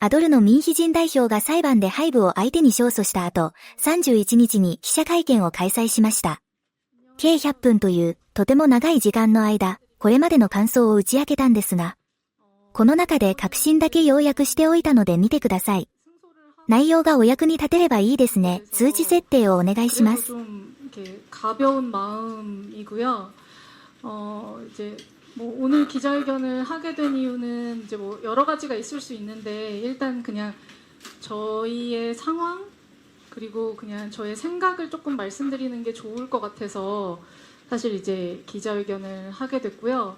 アドルの民非人代表が裁判でハイブを相手に勝訴した後、31日に記者会見を開催しました。計100分というとても長い時間の間、これまでの感想を打ち明けたんですが、この中で確信だけ要約しておいたので見てください。内容がお役に立てればいいですね。数字設定をお願いします。가벼운마음이고요. 이제 뭐 오늘 기자회견을 하게 된 이유는 이제 뭐 여러 가지가 있을 수 있는데 일단 그냥 저희의 상황 그리고 그냥 저의 생각을 조금 말씀드리는 게 좋을 것 같아서 사실 이제 기자회견을 하게 됐고요.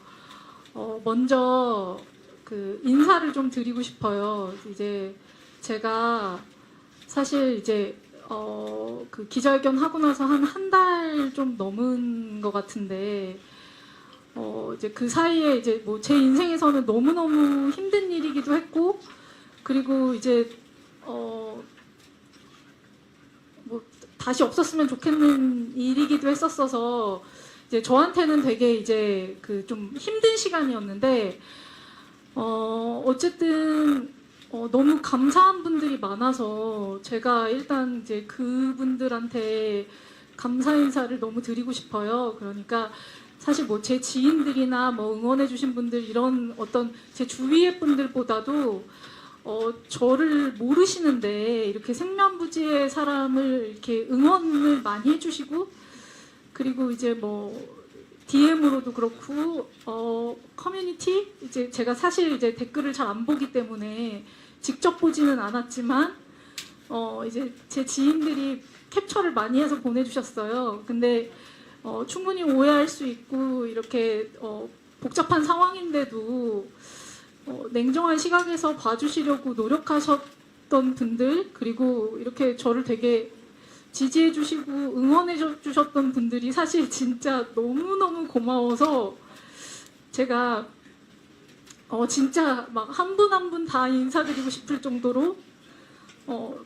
먼저 그 인사를 좀 드리고 싶어요. 이제 제가 사실 이제 그 기자회견 하고 나서 한 달 좀 넘은 것 같은데 이제 그 사이에 이제 뭐 제 인생에서는 너무너무 힘든 일이기도 했고 그리고 이제 뭐 다시 없었으면 좋겠는 일이기도 했었어서 이제 저한테는 되게 이제 그 좀 힘든 시간이었는데 어쨌든 너무 감사한 분들이 많아서 제가 일단 이제 그분들한테 감사 인사를 너무 드리고 싶어요. 그러니까 사실 뭐 제 지인들이나 뭐 응원해주신 분들 이런 어떤 제 주위의 분들보다도 저를 모르시는데 이렇게 생면부지의 사람을 이렇게 응원을 많이 해주시고 그리고 이제 뭐 DM으로도 그렇고 커뮤니티 이제 제가 사실 이제 댓글을 잘 안 보기 때문에 직접 보지는 않았지만 이제 제 지인들이 캡처를 많이 해서 보내주셨어요. 근데 충분히 오해할 수 있고 이렇게 복잡한 상황인데도 냉정한 시각에서 봐주시려고 노력하셨던 분들 그리고 이렇게 저를 되게 지지해 주시고 응원해 주셨던 분들이 사실 진짜 너무너무 고마워서 제가 진짜 막 한 분 한 분 다 인사드리고 싶을 정도로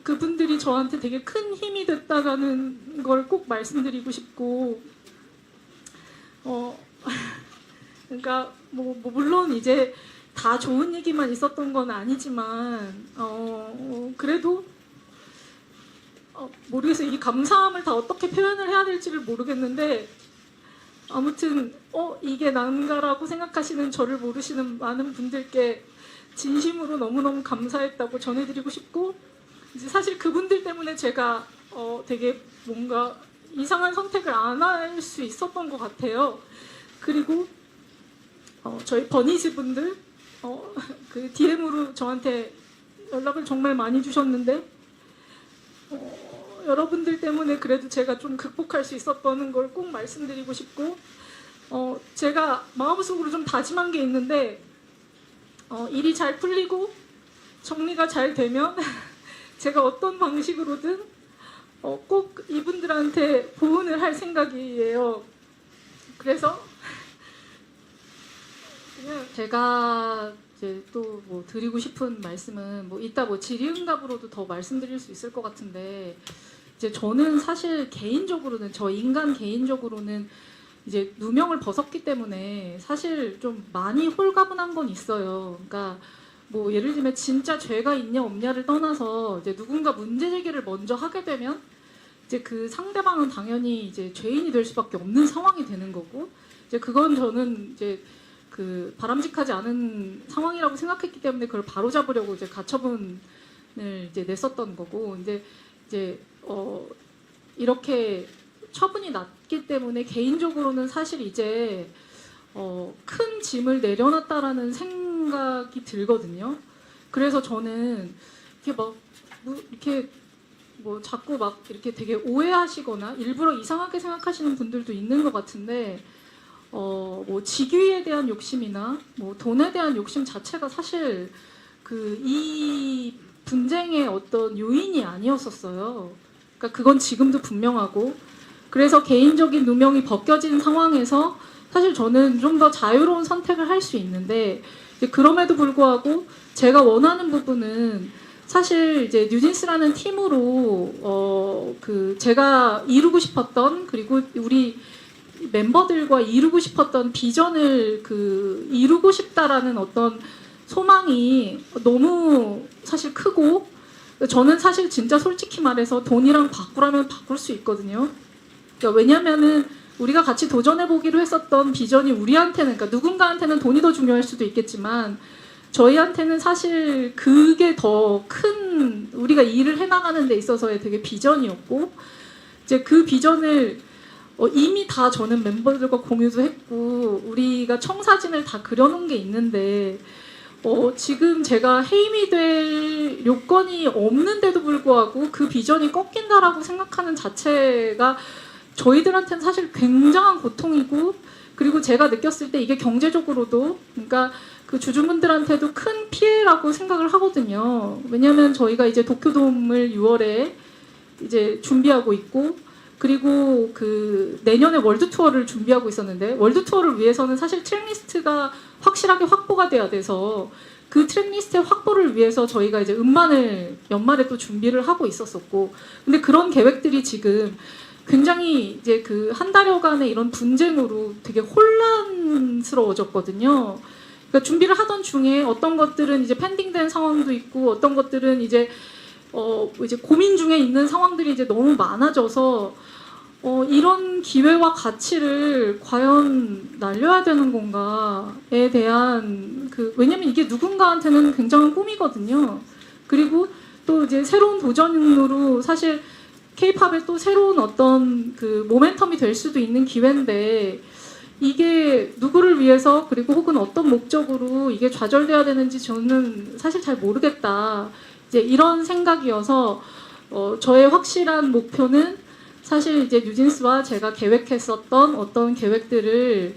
그분들이 저한테 되게 큰 힘이 됐다는 걸 꼭 말씀드리고 싶고 그러니까 뭐 물론 이제 다 좋은 얘기만 있었던 건 아니지만 그래도 모르겠어요. 이 감사함을 다 어떻게 표현을 해야 될지를 모르겠는데 아무튼 이게 난가라고 생각하시는 저를 모르시는 많은 분들께 진심으로 너무너무 감사했다고 전해드리고 싶고 이제 사실 그분들 때문에 제가 되게 뭔가 이상한 선택을 안 할 수 있었던 것 같아요. 그리고 저희 버니즈 분들 그 DM으로 저한테 연락을 정말 많이 주셨는데 여러분들 때문에 그래도 제가 좀 극복할 수 있었다는 걸 꼭 말씀드리고 싶고 제가 마음속으로 좀 다짐한 게 있는데 일이 잘 풀리고 정리가 잘 되면 제가 어떤 방식으로든 꼭 이분들한테 보은을 할 생각이에요. 그래서 그냥 제가 이제 또 뭐 드리고 싶은 말씀은 뭐 이따 뭐 질의응답으로도 더 말씀드릴 수 있을 것 같은데 이제 저는 사실 개인적으로는 저 인간 개인적으로는 이제 누명을 벗었기 때문에 사실 좀 많이 홀가분한 건 있어요. 그러니까 뭐 예를 들면 진짜 죄가 있냐 없냐를 떠나서 이제 누군가 문제 제기를 먼저 하게 되면 이제 그 상대방은 당연히 이제 죄인이 될 수밖에 없는 상황이 되는 거고 이제 그건 저는 이제 그 바람직하지 않은 상황이라고 생각했기 때문에 그걸 바로잡으려고 이제 가처분을 이제 냈었던 거고 이제 이렇게 처분이 났기 때문에 개인적으로는 사실 이제 큰 짐을 내려놨다라는 생각이 들거든요. 그래서 저는 이렇게 뭐 자꾸 막 이렇게 되게 오해하시거나 일부러 이상하게 생각하시는 분들도 있는 것 같은데 뭐 직위에 대한 욕심이나 뭐 돈에 대한 욕심 자체가 사실 이 분쟁의 어떤 요인이 아니었었어요. 그러니까 그건 지금도 분명하고 그래서 개인적인 누명이 벗겨진 상황에서 사실 저는 좀 더 자유로운 선택을 할 수 있는데 그럼에도 불구하고 제가 원하는 부분은 사실 이제 뉴진스라는 팀으로 제가 이루고 싶었던 그리고 우리 멤버들과 이루고 싶었던 비전을 이루고 싶다라는 어떤 소망이 너무 사실 크고, 저는 사실 진짜 솔직히 말해서 돈이랑 바꾸라면 바꿀 수 있거든요. 그러니까 왜냐면은 우리가 같이 도전해보기로 했었던 비전이 우리한테는, 그러니까 누군가한테는 돈이 더 중요할 수도 있겠지만 저희한테는 사실 그게 더 큰 우리가 일을 해나가는 데 있어서의 되게 비전이었고, 이제 그 비전을 이미 다 저는 멤버들과 공유도 했고 우리가 청사진을 다 그려놓은 게 있는데 지금 제가 해임이 될 요건이 없는데도 불구하고 그 비전이 꺾인다라고 생각하는 자체가 저희들한테는 사실 굉장한 고통이고, 그리고 제가 느꼈을 때 이게 경제적으로도, 그러니까 그 주주분들한테도 큰 피해라고 생각을 하거든요. 왜냐하면 저희가 이제 도쿄돔을 6월에 이제 준비하고 있고, 그리고 그 내년에 월드 투어를 준비하고 있었는데, 월드 투어를 위해서는 사실 트랙리스트가 확실하게 확보가 돼야 돼서 그 트랙리스트의 확보를 위해서 저희가 이제 음반을 연말에 또 준비를 하고 있었었고, 근데 그런 계획들이 지금 굉장히 이제 그 한 달여간의 이런 분쟁으로 되게 혼란스러워졌거든요. 그러니까 준비를 하던 중에 어떤 것들은 이제 펜딩된 상황도 있고, 어떤 것들은 이제 이제 고민 중에 있는 상황들이 이제 너무 많아져서 이런 기회와 가치를 과연 날려야 되는 건가에 대한 왜냐면 이게 누군가한테는 굉장한 꿈이거든요. 그리고 또 이제 새로운 도전으로 사실 K-팝의 또 새로운 어떤 그 모멘텀이 될 수도 있는 기회인데, 이게 누구를 위해서 그리고 혹은 어떤 목적으로 이게 좌절돼야 되는지 저는 사실 잘 모르겠다. 이제 이런 생각이어서 저의 확실한 목표는 사실 이제 뉴진스와 제가 계획했었던 어떤 계획들을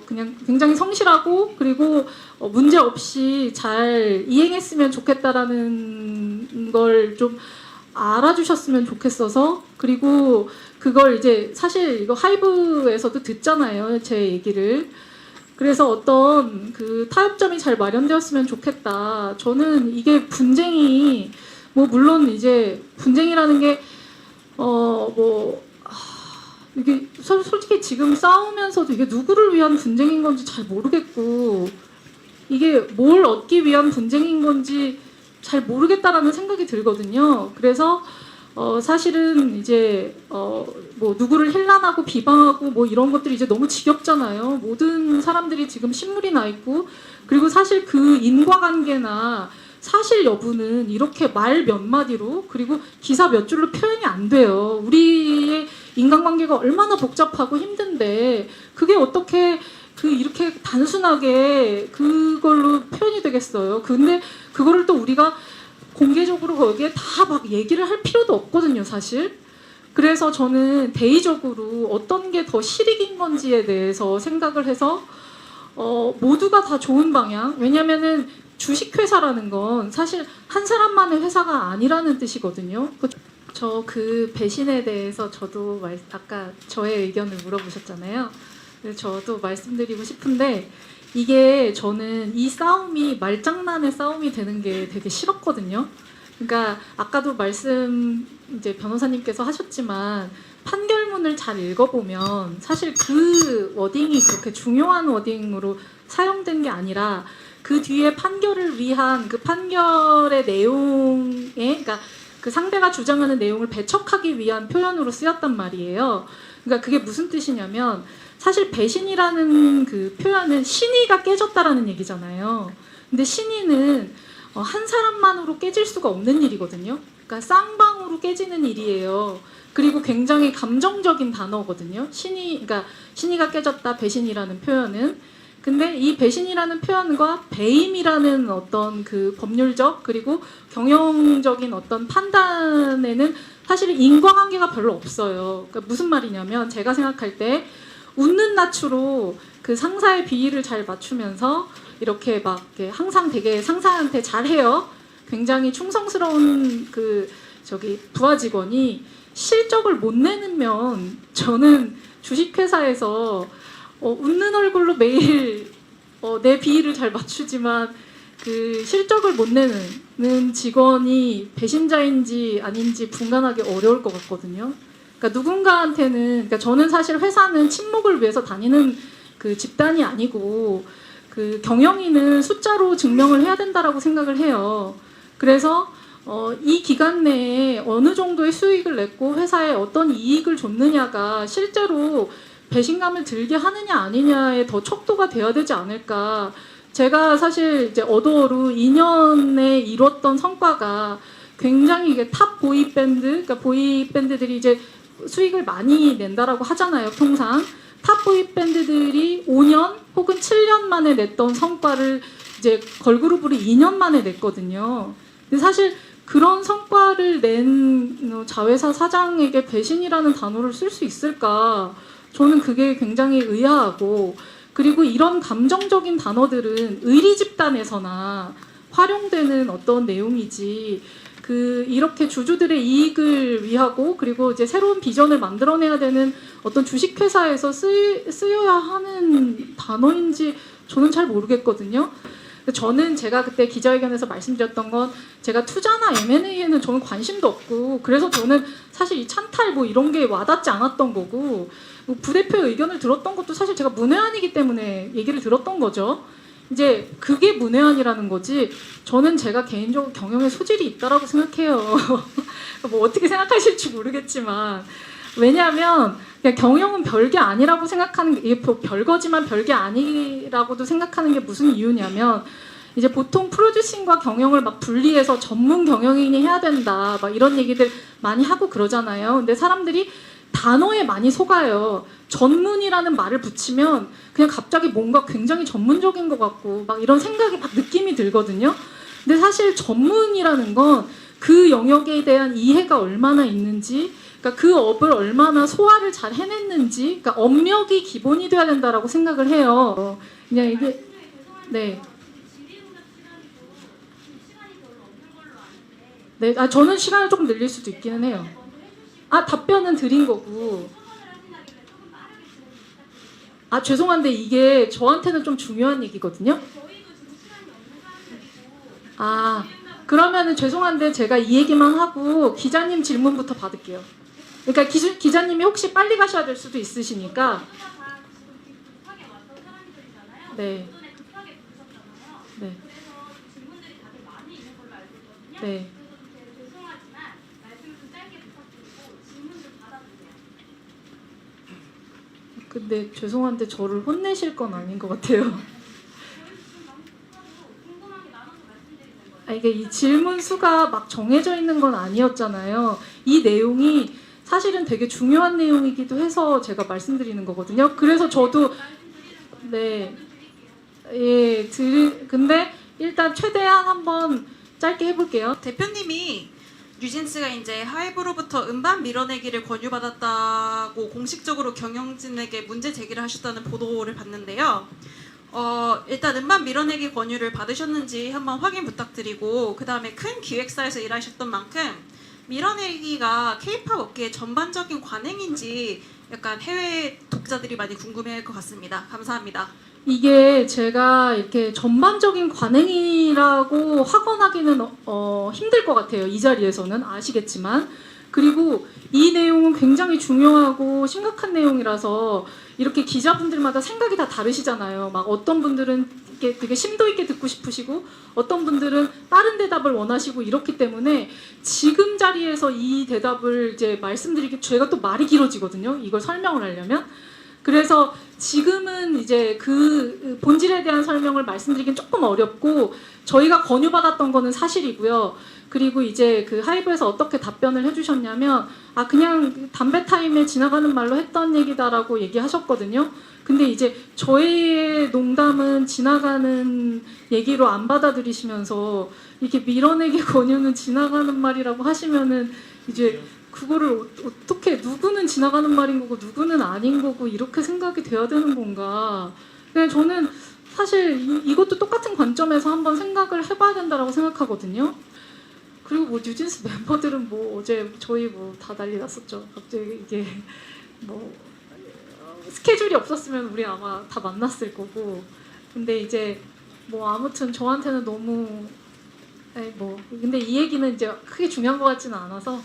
그냥 굉장히 성실하고 그리고 문제 없이 잘 이행했으면 좋겠다라는 걸 좀 알아주셨으면 좋겠어서, 그리고 그걸 이제 사실 이거 하이브에서도 듣잖아요, 제 얘기를. 그래서 어떤 그 타협점이 잘 마련되었으면 좋겠다. 저는 이게 분쟁이 물론 이제 분쟁이라는 게 이게 솔직히 지금 싸우면서도 이게 누구를 위한 분쟁인 건지 잘 모르겠고, 이게 뭘 얻기 위한 분쟁인 건지 잘 모르겠다라는 생각이 들거든요. 그래서 사실은 이제 누구를 힐난하고 비방하고 이런 것들이 이제 너무 지겹잖아요. 모든 사람들이 지금 신물이 나 있고, 그리고 사실 그 인과관계나 사실 여부는 이렇게 말 몇 마디로 그리고 기사 몇 줄로 표현이 안 돼요. 우리의 인간관계가 얼마나 복잡하고 힘든데 그게 어떻게 이렇게 단순하게 그걸로 표현이 되겠어요. 근데 그거를 또 우리가 공개적으로 거기에 다 막 얘기를 할 필요도 없거든요, 사실. 그래서 저는 대의적으로 어떤 게 더 실익인 건지에 대해서 생각을 해서 모두가 다 좋은 방향. 왜냐면은 주식회사라는 건 사실 한 사람만의 회사가 아니라는 뜻이거든요. 저 그 배신에 대해서 저도 아까 저의 의견을 물어보셨잖아요. 그래서 저도 말씀드리고 싶은데, 이게 저는 이 싸움이 말장난의 싸움이 되는 게 되게 싫었거든요. 그러니까 아까도 이제 변호사님께서 하셨지만 판결문을 잘 읽어보면 사실 그 워딩이 그렇게 중요한 워딩으로 사용된 게 아니라 그 뒤에 판결을 위한 그 판결의 내용에, 그러니까 그 상대가 주장하는 내용을 배척하기 위한 표현으로 쓰였단 말이에요. 그러니까 그게 무슨 뜻이냐면, 사실 배신이라는 그 표현은 신의가 깨졌다라는 얘기잖아요. 근데 신의는 한 사람만으로 깨질 수가 없는 일이거든요. 그러니까 쌍방으로 깨지는 일이에요. 그리고 굉장히 감정적인 단어거든요. 그러니까 신의가 깨졌다, 배신이라는 표현은. 근데 이 배신이라는 표현과 배임이라는 어떤 그 법률적 그리고 경영적인 어떤 판단에는 사실 인과관계가 별로 없어요. 그러니까 무슨 말이냐면, 제가 생각할 때 웃는 낯으로 그 상사의 비위를 잘 맞추면서 이렇게 막 항상 되게 상사한테 잘해요. 굉장히 충성스러운 부하 직원이 실적을 못 내면, 저는 주식회사에서 웃는 얼굴로 매일 내 비위를 잘 맞추지만 그 실적을 못 내는 직원이 배신자인지 아닌지 분간하기 어려울 것 같거든요. 그러니까 누군가한테는, 그러니까 저는 사실 회사는 친목을 위해서 다니는 그 집단이 아니고 그 경영인은 숫자로 증명을 해야 된다라고 생각을 해요. 그래서 이 기간 내에 어느 정도의 수익을 냈고 회사에 어떤 이익을 줬느냐가 실제로 배신감을 들게 하느냐 아니냐에 더 척도가 돼야 되지 않을까. 제가 사실 이제 어도어로 2년에 이뤘던 성과가 굉장히 이게 탑 보이 밴드, 그러니까 보이 밴드들이 이제 수익을 많이 낸다라고 하잖아요, 통상. 탑 보이 밴드들이 5년 혹은 7년 만에 냈던 성과를 이제 걸그룹으로 2년 만에 냈거든요. 근데 사실 그런 성과를 낸 자회사 사장에게 배신이라는 단어를 쓸 수 있을까? 저는 그게 굉장히 의아하고, 그리고 이런 감정적인 단어들은 의리 집단에서나 활용되는 어떤 내용이지, 이렇게 주주들의 이익을 위하고 그리고 이제 새로운 비전을 만들어내야 되는 어떤 주식회사에서 쓰여야 하는 단어인지 저는 잘 모르겠거든요. 저는 제가 그때 기자회견에서 말씀드렸던 건 제가 투자나 M&A에는 저는 관심도 없고 그래서 저는 사실 이 찬탈 뭐 이런 게 와닿지 않았던 거고 부대표의 의견을 들었던 것도 사실 제가 문외한이기 때문에 얘기를 들었던 거죠. 이제 그게 문외한이라는 거지 저는 제가 개인적으로 경영에 소질이 있다라고 생각해요. 뭐 어떻게 생각하실지 모르겠지만 왜냐하면 그냥 경영은 별게 아니라고 생각하는 게 별거지만 별게 아니라고도 생각하는 게 무슨 이유냐면 이제 보통 프로듀싱과 경영을 막 분리해서 전문 경영인이 해야 된다 막 이런 얘기들 많이 하고 그러잖아요. 근데 사람들이 단어에 많이 속아요. 전문이라는 말을 붙이면 그냥 갑자기 뭔가 굉장히 전문적인 것 같고 막 이런 생각이 막 느낌이 들거든요. 근데 사실 전문이라는 건 그 영역에 대한 이해가 얼마나 있는지, 그러니까 그 업을 얼마나 소화를 잘 해냈는지, 그러니까 업력이 기본이 돼야 된다라고 생각을 해요. 그냥 이게 네. 네, 저는 시간을 조금 늘릴 수도 있기는 해요. 답변은 드린 거고. 죄송한데 이게 저한테는 좀 중요한 얘기거든요. 그러면은 죄송한데 제가 이 얘기만 하고 기자님 질문부터 받을게요. 그러니까 기자님이 혹시 빨리 가셔야 될 수도 있으시니까. 네. 네. 네. 근데 죄송한데 저를 혼내실 건 아닌 것 같아요. 이게 이 질문 수가 막 정해져 있는 건 아니었잖아요. 이 내용이 사실은 되게 중요한 내용이기도 해서 제가 말씀드리는 거거든요. 그래서 저도 네, 근데 일단 최대한 한번 짧게 해볼게요. 대표님이 뉴진스가 이제 하이브로부터 음반 밀어내기를 권유받았다고 공식적으로 경영진에게 문제 제기를 하셨다는 보도를 봤는데요. 일단 음반 밀어내기 권유를 받으셨는지 한번 확인 부탁드리고 그 다음에 큰 기획사에서 일하셨던 만큼 밀어내기가 K-팝 업계의 전반적인 관행인지 약간 해외 독자들이 많이 궁금해할 것 같습니다. 감사합니다. 이게 제가 이렇게 전반적인 관행이라고 확언하기는 힘들 것 같아요. 이 자리에서는 아시겠지만. 그리고 이 내용은 굉장히 중요하고 심각한 내용이라서 이렇게 기자분들마다 생각이 다 다르시잖아요. 막 어떤 분들은 이렇게 되게 심도 있게 듣고 싶으시고 어떤 분들은 다른 대답을 원하시고 이렇기 때문에 지금 자리에서 이 대답을 이제 말씀드리기 제가 또 말이 길어지거든요. 이걸 설명을 하려면. 그래서 지금은 이제 그 본질에 대한 설명을 말씀드리긴 조금 어렵고 저희가 권유받았던 거는 사실이고요. 그리고 이제 그 하이브에서 어떻게 답변을 해주셨냐면 그냥 담배 타임에 지나가는 말로 했던 얘기다라고 얘기하셨거든요. 근데 이제 저희의 농담은 지나가는 얘기로 안 받아들이시면서 이렇게 밀어내기 권유는 지나가는 말이라고 하시면은 이제 그거를 어떻게 누구는 지나가는 말인 거고 누구는 아닌 거고 이렇게 생각이 돼야 되는 건가. 그냥 저는 사실 이것도 똑같은 관점에서 한번 생각을 해봐야 된다라고 생각하거든요. 그리고 뭐 뉴진스 멤버들은 뭐 어제 저희 뭐 다 난리 났었죠. 갑자기 이게 뭐 스케줄이 없었으면 우리 아마 다 만났을 거고. 근데 이제 뭐 아무튼 저한테는 너무 뭐 근데 이 얘기는 이제 크게 중요한 것 같지는 않아서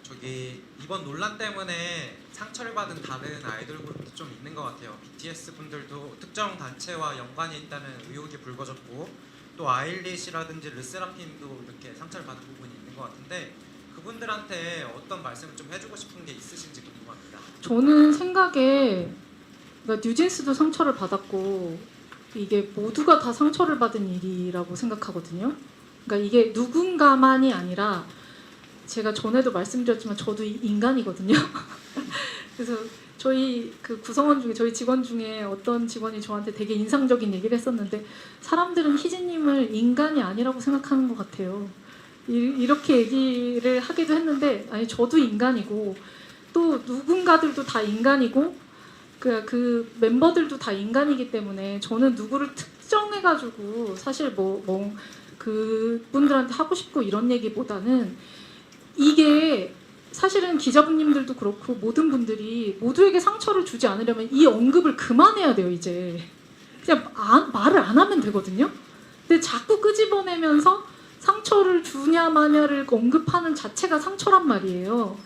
저기 이번 논란 때문에 상처를 받은 다른 아이돌 그룹도 좀 있는 것 같아요. BTS 분들도 특정 단체와 연관이 있다는 의혹이 불거졌고 또 아일리시라든지 르세라핌도 이렇게 상처를 받은 부분이 있는 것 같은데 그분들한테 어떤 말씀을 좀 해주고 싶은 게 있으신지 궁금합니다. 저는 생각에 그러니까 뉴진스도 상처를 받았고 이게 모두가 다 상처를 받은 일이라고 생각하거든요. 그러니까 이게 누군가만이 아니라 제가 전에도 말씀드렸지만 저도 인간이거든요. 그래서 저희 그 구성원 중에 저희 직원 중에 어떤 직원이 저한테 되게 인상적인 얘기를 했었는데 사람들은 희진님을 인간이 아니라고 생각하는 것 같아요. 이렇게 얘기를 하기도 했는데 아니 저도 인간이고 또 누군가들도 다 인간이고 그 멤버들도 다 인간이기 때문에 저는 누구를 특정해가지고 사실 뭐 그분들한테 하고 싶고 이런 얘기보다는 이게 사실은 기자분님들도 그렇고 모든 분들이 모두에게 상처를 주지 않으려면 이 언급을 그만해야 돼요. 이제 그냥 말을 안 하면 되거든요. 근데 자꾸 끄집어내면서 상처를 주냐 마냐를 언급하는 자체가 상처란 말이에요.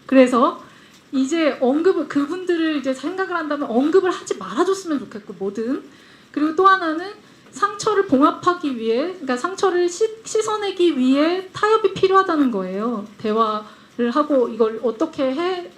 그래서 이제 언급을 그분들을 이제 생각을 한다면 언급을 하지 말아줬으면 좋겠고 뭐든. 그리고 또 하나는 상처를 봉합하기 위해 그러니까 상처를 씻어내기 위해 타협이 필요하다는 거예요. 대화를 하고 이걸 어떻게 해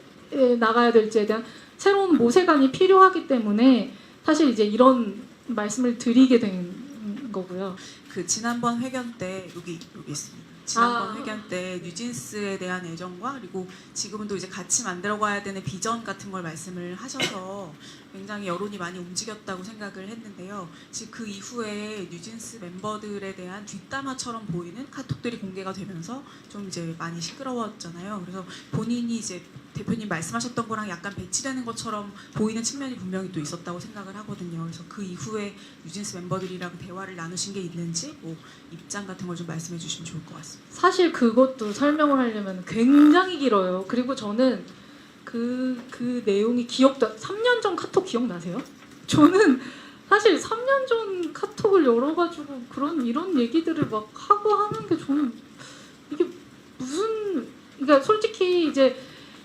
나가야 될지에 대한 새로운 모세관이 필요하기 때문에 사실 이제 이런 말씀을 드리게 된 거고요. 그 지난번 회견 때 여기 있습니다. 지난번 회견 때 뉴진스에 대한 애정과 그리고 지금은 또 이제 같이 만들어가야 되는 비전 같은 걸 말씀을 하셔서 굉장히 여론이 많이 움직였다고 생각을 했는데요. 지금 그 이후에 뉴진스 멤버들에 대한 뒷담화처럼 보이는 카톡들이 공개가 되면서 좀 이제 많이 시끄러웠잖아요. 그래서 본인이 이제 대표님 말씀하셨던 거랑 약간 배치되는 것처럼 보이는 측면이 분명히 또 있었다고 생각을 하거든요. 그래서 그 이후에 뉴진스 멤버들이랑 대화를 나누신 게 있는지 뭐 입장 같은 걸 좀 말씀해 주시면 좋을 것 같습니다. 사실 그것도 설명을 하려면 굉장히 길어요. 그리고 저는 그 내용이 기억도 3년 전 카톡 기억나세요? 저는 사실 3년 전 카톡을 열어가지고 이런 얘기들을 막 하고 하는 게 저는 이게 무슨 그러니까 솔직히 이제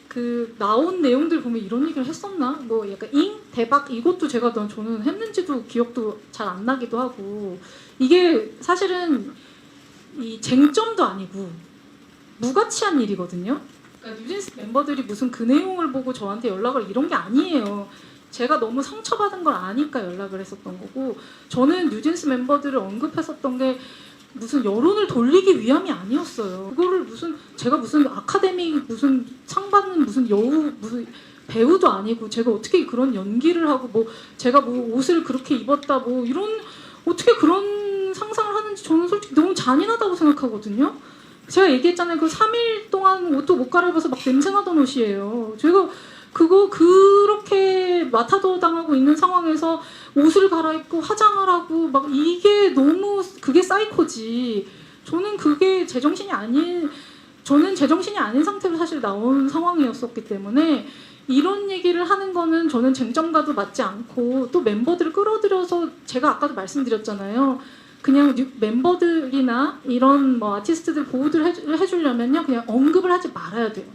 그 나온 내용들 보면 이런 얘기를 했었나? 뭐 약간 대박 이것도 제가 저는 했는지도 기억도 잘 안 나기도 하고 이게 사실은 이 쟁점도 아니고 무가치한 일이거든요. 그러니까 뉴진스 멤버들이 무슨 그 내용을 보고 저한테 연락을 이런 게 아니에요. 제가 너무 상처받은 걸 아니까 연락을 했었던 거고 저는 뉴진스 멤버들을 언급했었던 게 무슨 여론을 돌리기 위함이 아니었어요. 그거를 제가 무슨 아카데미 무슨 상 받는 무슨 여우 무슨 배우도 아니고 제가 어떻게 그런 연기를 하고 뭐 제가 뭐 옷을 그렇게 입었다 뭐 이런 어떻게 그런 상상을 하는지 저는 솔직히 너무 잔인하다고 생각하거든요. 제가 얘기했잖아요. 그 3일 동안 옷도 못 갈아입어서 막 냄새나던 옷이에요. 제가 그거 그렇게 마타도 당하고 있는 상황에서 옷을 갈아입고 화장을 하고 막 이게 너무 그게 사이코지. 저는 제정신이 아닌 상태로 사실 나온 상황이었었기 때문에 이런 얘기를 하는 거는 저는 쟁점과도 맞지 않고 또 멤버들을 끌어들여서 제가 아까도 말씀드렸잖아요. 그냥 멤버들이나 이런 뭐 아티스트들 보호를 해주려면요 그냥 언급을 하지 말아야 돼요.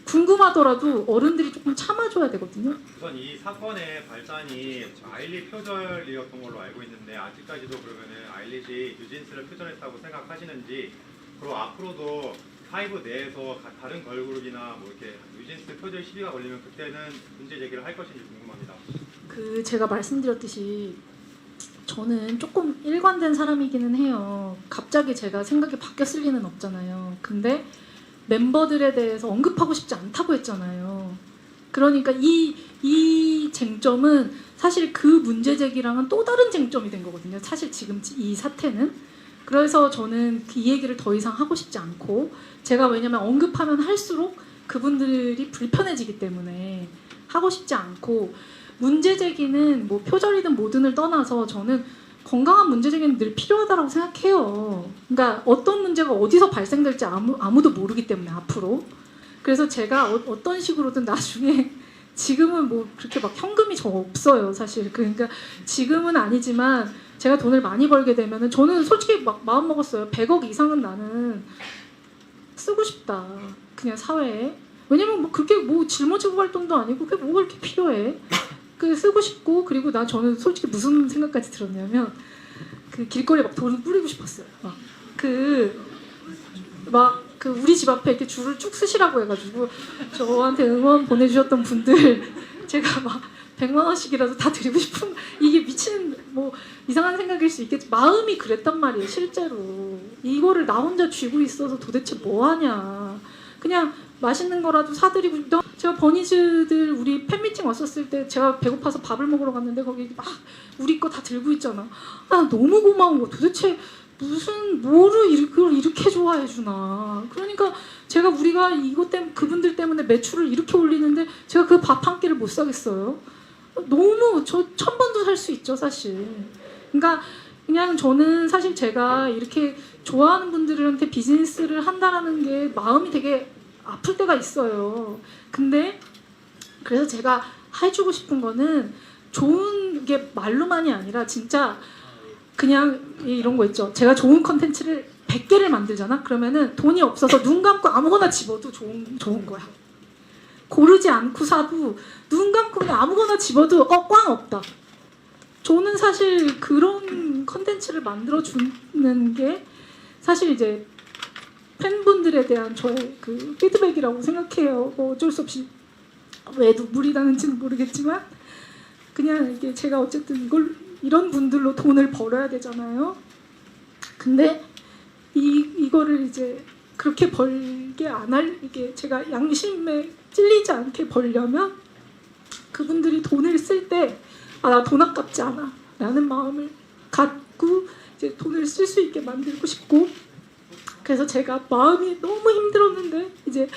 궁금하더라도 어른들이 조금 참아줘야 되거든요. 우선 이 사건의 발단이 아일리 표절이었던 걸로 알고 있는데 아직까지도 그러면은 아일리시 뉴진스를 표절했다고 생각하시는지 그리고 앞으로도 하이브 내에서 다른 걸그룹이나 뭐 이렇게 뉴진스 표절 시비가 걸리면 그때는 문제 제기를 할 것인지 궁금합니다. 제가 말씀드렸듯이 저는 조금 일관된 사람이기는 해요. 갑자기 제가 생각이 바뀌었을 리는 없잖아요. 근데 멤버들에 대해서 언급하고 싶지 않다고 했잖아요. 그러니까 이 쟁점은 사실 그 문제 제기랑은 또 다른 쟁점이 된 거거든요. 사실 지금 이 사태는. 그래서 저는 이 얘기를 더 이상 하고 싶지 않고 제가 왜냐면 언급하면 할수록 그분들이 불편해지기 때문에 하고 싶지 않고 문제 제기는 뭐 표절이든 뭐든을 떠나서 저는 건강한 문제 제기는 늘 필요하다고 생각해요. 그러니까 어떤 문제가 어디서 발생될지 아무도 모르기 때문에 앞으로. 그래서 제가 어떤 식으로든 나중에 지금은 뭐 그렇게 막 현금이 저 없어요 사실. 그러니까 지금은 아니지만 제가 돈을 많이 벌게 되면은 저는 솔직히 막 마음 먹었어요. 100억 이상은 나는 쓰고 싶다. 그냥 사회에. 왜냐면 뭐 그렇게 뭐 짊어지고 활동도 아니고 그게 뭐가 이렇게 필요해. 그 쓰고 싶고 그리고 저는 솔직히 무슨 생각까지 들었냐면 그 길거리에 막 돈을 뿌리고 싶었어요. 막 그 우리 집 앞에 이렇게 줄을 쭉 쓰시라고 해가지고 저한테 응원 보내주셨던 분들 제가 막 100만 원씩이라도 다 드리고 싶은 이게 미친 뭐 이상한 생각일 수 있겠지 마음이 그랬단 말이에요. 실제로 이거를 나 혼자 쥐고 있어서 도대체 뭐 하냐. 그냥 맛있는 거라도 사드리고 제가 버니즈들 우리 팬미팅 왔었을 때 제가 배고파서 밥을 먹으러 갔는데 거기 막 우리 거 다 들고 있잖아. 아 너무 고마운 거 도대체 뭐를 이렇게 좋아해 주나. 그러니까 우리가 이것 때문에 그분들 때문에 매출을 이렇게 올리는데 제가 그 밥 한 끼를 못 사겠어요. 너무 저 1000번도 살 수 있죠 사실. 그러니까 그냥 저는 사실 제가 이렇게 좋아하는 분들한테 비즈니스를 한다라는 게 마음이 되게 아플 때가 있어요. 근데 그래서 제가 해주고 싶은 거는 좋은 게 말로만이 아니라 진짜 그냥 이런 거 있죠. 제가 좋은 컨텐츠를 100개를 만들잖아. 그러면은 돈이 없어서 눈 감고 아무거나 집어도 좋은 거야. 고르지 않고 사도 눈 감고 그냥 아무거나 집어도 꽝 없다. 저는 사실 그런 컨텐츠를 만들어주는 게 사실 이제 팬분들에 대한 저의 그 피드백이라고 생각해요. 뭐 어쩔 수 없이 왜 눈물이 나는지는 모르겠지만 그냥 이게 제가 어쨌든 이런 분들로 돈을 벌어야 되잖아요. 근데 이거를 이제 그렇게 벌게 안 할 이게 제가 양심에 찔리지 않게 벌려면 그분들이 돈을 쓸 때 나 돈 아깝지 않아 라는 마음을 갖고 이제 돈을 쓸 수 있게 만들고 싶고 그래서 제가 마음이 너무 힘들었는데 이제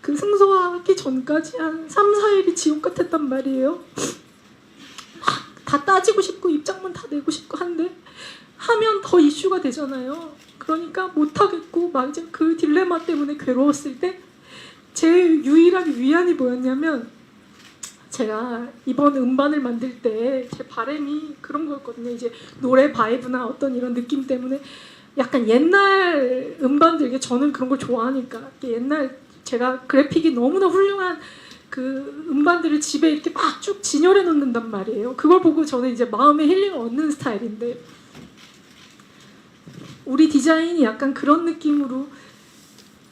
그 승소하기 전까지 한 3, 4일이 지옥 같았단 말이에요. 다 따지고 싶고 입장문 다 내고 싶고 한데 하면 더 이슈가 되잖아요. 그러니까 못하겠고 막 이제 그 딜레마 때문에 괴로웠을 때 제 유일한 위안이 뭐였냐면 제가 이번 음반을 만들 때 제 바람이 그런 거였거든요. 이제 노래 바이브나 어떤 이런 느낌 때문에 약간 옛날 음반들 이게 저는 그런 걸 좋아하니까 옛날 제가 그래픽이 너무나 훌륭한 그 음반들을 집에 이렇게 막 쭉 진열해 놓는단 말이에요. 그걸 보고 저는 이제 마음의 힐링을 얻는 스타일인데 우리 디자인이 약간 그런 느낌으로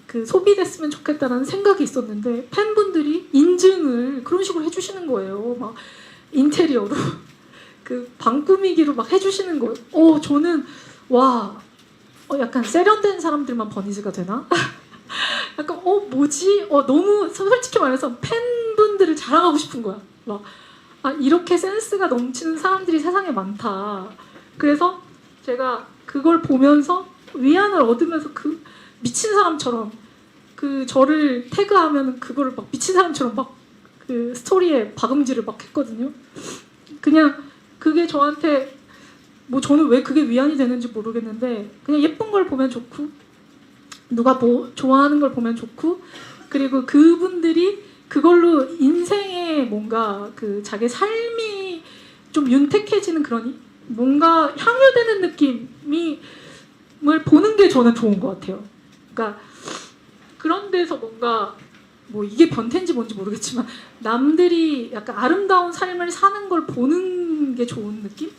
그 소비됐으면 좋겠다라는 생각이 있었는데 팬분들이 인증을 그런 식으로 해주시는 거예요. 막 인테리어로 그 방 꾸미기로 막 해주시는 거예요. 저는 와 약간 세련된 사람들만 버니즈가 되나? 약간 뭐지? 너무 솔직히 말해서 팬분들을 자랑하고 싶은 거야. 막 이렇게 센스가 넘치는 사람들이 세상에 많다. 그래서 제가 그걸 보면서 위안을 얻으면서 그 미친 사람처럼 그 저를 태그하면 그거를 막 미친 사람처럼 막 그 스토리에 박음질을 막 했거든요. 그냥 그게 저한테 뭐 저는 왜 그게 위안이 되는지 모르겠는데 그냥 예쁜 걸 보면 좋고 누가 뭐 좋아하는 걸 보면 좋고 그리고 그분들이 그걸로 인생에 뭔가 그 자기 삶이 좀 윤택해지는 그런 뭔가 향유되는 느낌을 보는 게 저는 좋은 것 같아요. 그러니까 그런 데서 뭔가 뭐 이게 변태인지 뭔지 모르겠지만 남들이 약간 아름다운 삶을 사는 걸 보는 게 좋은 느낌?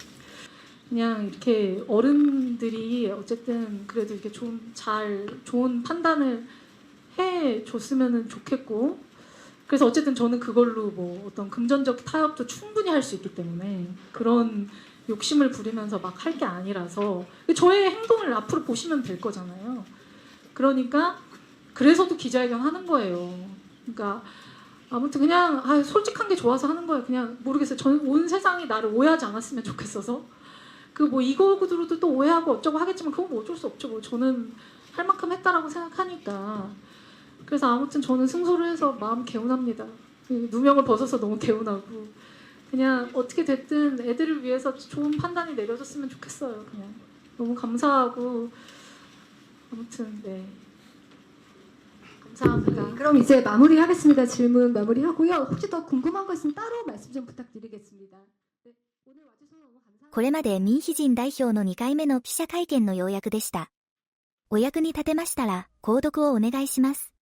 그냥 이렇게 어른들이 어쨌든 그래도 이렇게 좋은 판단을 해 줬으면 좋겠고 그래서 어쨌든 저는 그걸로 뭐 어떤 금전적 타협도 충분히 할 수 있기 때문에 그런 욕심을 부리면서 막 할 게 아니라서 저의 행동을 앞으로 보시면 될 거잖아요. 그러니까 그래서도 기자회견 하는 거예요. 그러니까 아무튼 그냥 솔직한 게 좋아서 하는 거예요. 그냥 모르겠어요. 저는 온 세상이 나를 오해하지 않았으면 좋겠어서 그 뭐 이거로도 또 오해하고 어쩌고 하겠지만 그건 뭐 어쩔 수 없죠. 뭐 저는 할 만큼 했다라고 생각하니까 그래서 아무튼 저는 승소를 해서 마음 개운합니다. 누명을 벗어서 너무 개운하고 그냥 어떻게 됐든 애들을 위해서 좋은 판단이 내려졌으면 좋겠어요. 그냥 너무 감사하고 아무튼 네 감사합니다. 네, 그럼 이제 마무리하겠습니다. 질문 마무리하고요. 혹시 더 궁금한 거 있으면 따로 말씀 좀 부탁드리겠습니다. 네, 오늘 와주셔서 너무 감사합니다. これまでミンヒジン代表の2回目の記者会見の要約でした。お役に立てましたら、購読をお願いします。